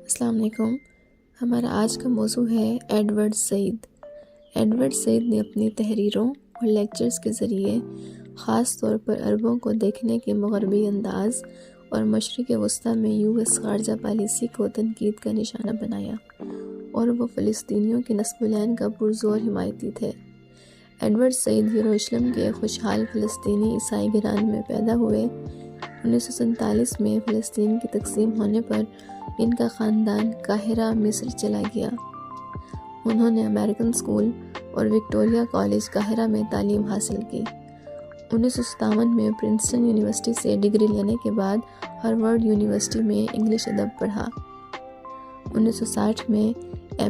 السلام علیکم۔ ہمارا آج کا موضوع ہے ایڈورڈ سعید۔ ایڈورڈ سعید نے اپنی تحریروں اور لیکچرز کے ذریعے خاص طور پر عربوں کو دیکھنے کے مغربی انداز اور مشرق وسطیٰ میں US خارجہ پالیسی کو تنقید کا نشانہ بنایا، اور وہ فلسطینیوں کے نسب العین کا پرزور حمایتی تھے۔ ایڈورڈ سعید یروشلم کے خوشحال فلسطینی عیسائی گھرانے میں پیدا ہوئے۔ 1947 میں فلسطین کی تقسیم ہونے پر ان کا خاندان قاہرہ مصر چلا گیا۔ انہوں نے امریکن اسکول اور وکٹوریہ کالج قاہرہ میں تعلیم حاصل کی۔ 1957 میں پرنسٹن یونیورسٹی سے ڈگری لینے کے بعد ہارورڈ یونیورسٹی میں انگلش ادب پڑھا۔ 1960 میں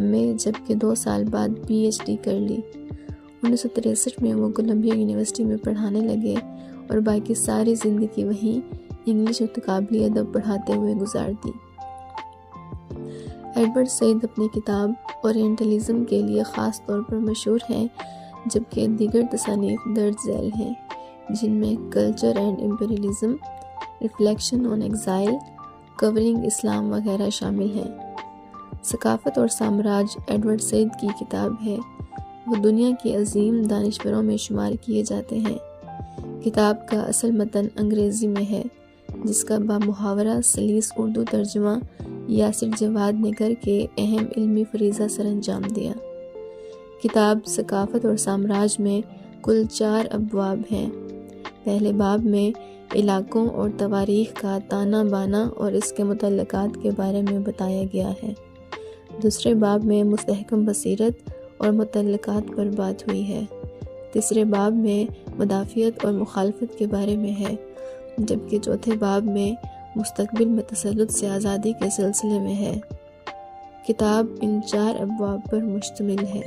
MA جبکہ 2 سال بعد PhD کر لی۔ 1963 میں وہ کولمبیا یونیورسٹی میں پڑھانے لگے اور باقی ساری زندگی وہیں انگلش اور تقابلی ادب پڑھاتے ہوئے گزار دی۔ ایڈورڈ سعید اپنی کتاب اورینٹلزم کے لیے خاص طور پر مشہور ہیں، جبکہ دیگر تصانیف درج ذیل ہیں، جن میں culture and imperialism, reflection on exile, covering Islam وغیرہ شامل ہیں۔ ثقافت اور سامراج ایڈورڈ سعید کی کتاب ہے۔ وہ دنیا کے عظیم دانشوروں میں شمار کیے جاتے ہیں۔ کتاب کا اصل متن انگریزی میں ہے، جس کا بامحاورہ سلیس اردو ترجمہ یاسر جواد نے کر کے اہم علمی فریضہ سر انجام دیا۔ کتاب ثقافت اور سامراج میں کل 4 ابواب ہیں۔ پہلے باب میں علاقوں اور تواریخ کا تانا بانا اور اس کے متعلقات کے بارے میں بتایا گیا ہے۔ دوسرے باب میں مستحکم بصیرت اور متعلقات پر بات ہوئی ہے۔ تیسرے باب میں مدافعت اور مخالفت کے بارے میں ہے، جبکہ چوتھے باب میں مستقبل میں تسلط سے آزادی کے سلسلے میں ہے۔ کتاب ان 4 ابواب پر مشتمل ہے۔